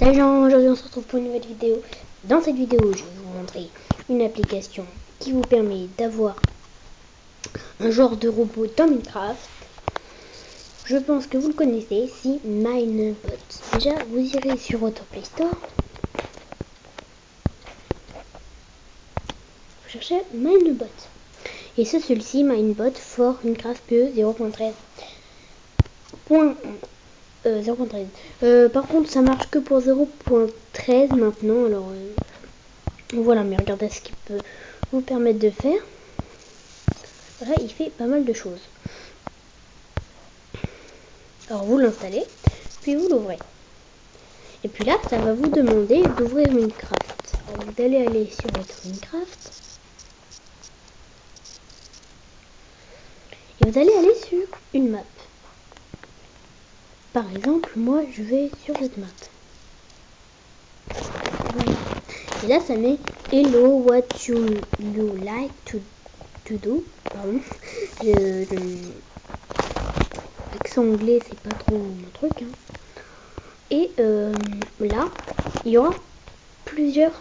Salut gens, aujourd'hui on se retrouve pour une nouvelle vidéo. Dans cette vidéo, je vais vous montrer une application qui vous permet d'avoir un genre de robot dans Minecraft. Je pense que vous le connaissez, c'est Minebot. Déjà, vous irez sur votre Play Store. Vous cherchez Minebot. Et c'est celui-ci, Minebot for Minecraft PE 0.13. 0.13. Par contre, ça marche que pour 0.13 maintenant. Alors voilà, mais regardez ce qu'il peut vous permettre de faire. Voilà, il fait pas mal de choses. Alors vous l'installez, puis vous l'ouvrez. Et puis là, ça va vous demander d'ouvrir Minecraft. Alors vous allez aller sur votre Minecraft. Et vous allez aller sur une map. Par exemple, moi je vais sur cette map. Voilà. Et là ça met Hello, what you like to do. Pardon. L'accent anglais c'est pas trop mon truc. Hein. Et là, il y aura plusieurs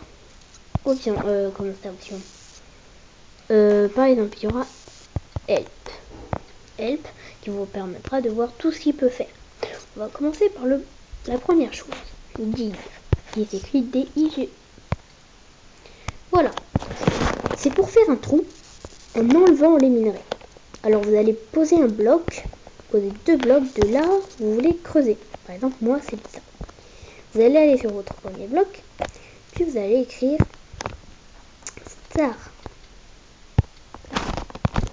options. Comment ça, option par exemple, il y aura Help qui vous permettra de voir tout ce qu'il peut faire. On va commencer par la première chose, Dig, qui est écrit D-I-G. Voilà, c'est pour faire un trou en enlevant les minerais. Alors vous allez poser un bloc, poser deux blocs de là où vous voulez creuser. Par exemple, moi c'est ça. Vous allez aller sur votre premier bloc, puis vous allez écrire star.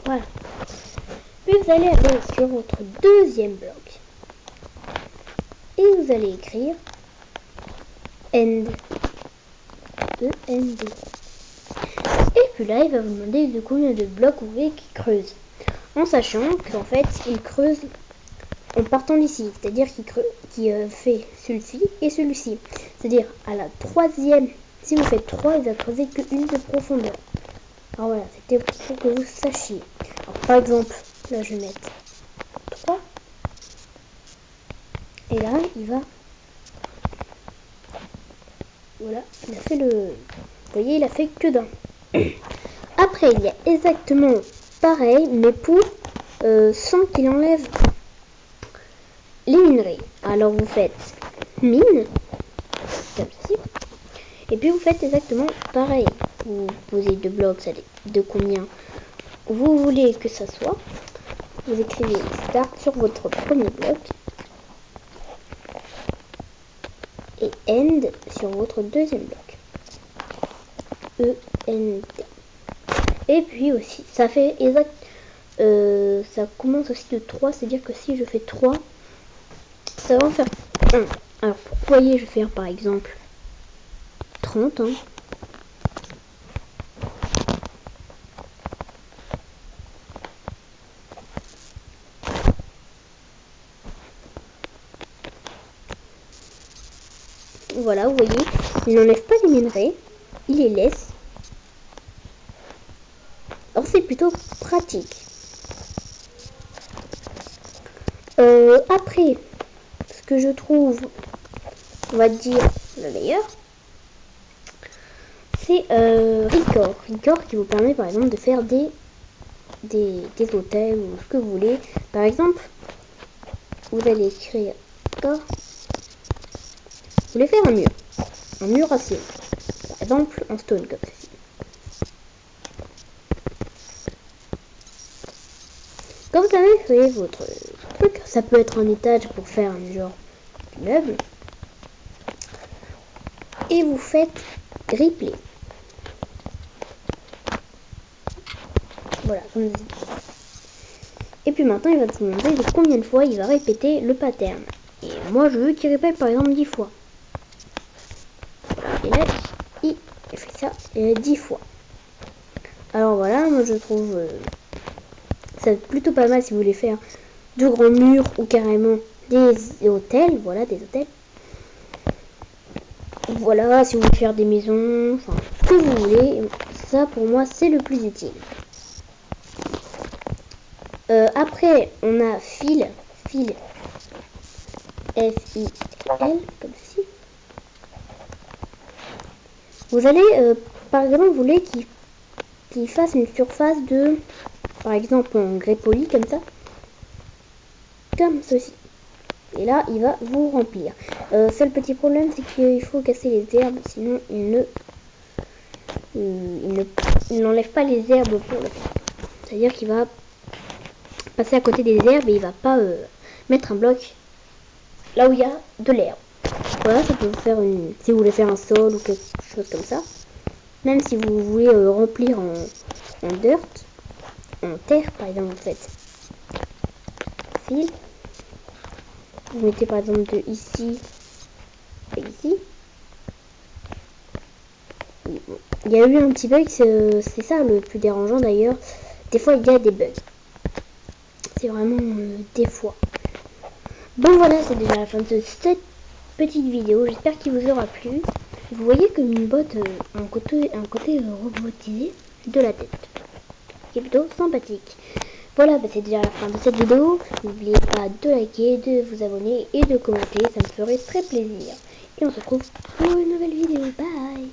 Voilà. Puis vous allez aller sur votre deuxième bloc. Et vous allez écrire end. E-N-D. Et puis là, il va vous demander de combien de blocs vous voulez qu'il creuse. En sachant qu'en fait, il creuse en partant d'ici. C'est-à-dire qu'il fait celui-ci et celui-ci. C'est-à-dire à la troisième, si vous faites 3, il va creuser qu'une de profondeur. Alors voilà, c'était pour que vous sachiez. Alors, par exemple, là je vais mettre 3. Et là, il va... Voilà, il a fait le... Vous voyez, il a fait que d'un. Après, il y a exactement pareil, mais pour sans qu'il enlève les minerais. Alors, vous faites mine, comme ceci. Et puis, vous faites exactement pareil. Vous posez deux blocs, ça de combien vous voulez que ça soit. Vous écrivez start sur votre premier bloc. Et end sur votre deuxième bloc. E-N-D. Et puis aussi, ça fait exact. Ça commence aussi de 3, c'est-à-dire que si je fais 3, ça va en faire 1. Alors, pour vous voyez, je vais faire par exemple 30. Hein. Voilà, vous voyez, il n'enlève pas les minerais, il les laisse. Alors c'est plutôt pratique. Après, ce que je trouve, on va dire, le meilleur, c'est Record. Record qui vous permet par exemple de faire des hôtels ou ce que vous voulez. Par exemple, vous allez écrire Record. Vous voulez faire un mur assez, par exemple en stone comme ceci. Quand vous avez fait votre truc, ça peut être un étage pour faire un genre d'immeuble. Et vous faites replay. Voilà, comme ça. Et puis maintenant, il va vous demander de combien de fois il va répéter le pattern. Et moi, je veux qu'il répète par exemple 10 fois. Et là, il fait ça 10 fois. Alors voilà, moi je trouve ça plutôt pas mal si vous voulez faire de grands murs ou carrément des hôtels. Voilà, des hôtels. Voilà, si vous voulez faire des maisons, enfin, ce que vous voulez. Ça, pour moi, c'est le plus utile. Après, on a Fill, F-I-L, comme ci. Vous allez, par exemple, vous voulez qu'il fasse une surface de, par exemple, en grès poli, comme ça. Comme ceci. Et là, il va vous remplir. Seul petit problème, c'est qu'il faut casser les herbes, sinon il n'enlève pas les herbes pour le faire. C'est-à-dire qu'il va passer à côté des herbes et il va pas mettre un bloc là où il y a de l'herbe. Voilà, ça peut vous faire si vous voulez faire un sol ou quelque chose comme ça. Même si vous voulez remplir en dirt, en terre par exemple, vous faites fil. Vous mettez par exemple de ici et ici. Il y a eu un petit bug, c'est ça le plus dérangeant d'ailleurs. Des fois il y a des bugs. C'est vraiment des fois. Bon voilà, c'est déjà la fin de cette petite vidéo. J'espère qu'il vous aura plu. Vous voyez comme une botte un côté robotisé de la tête. Qui est plutôt sympathique. Voilà, c'est déjà la fin de cette vidéo. N'oubliez pas de liker, de vous abonner et de commenter. Ça me ferait très plaisir. Et on se retrouve pour une nouvelle vidéo. Bye!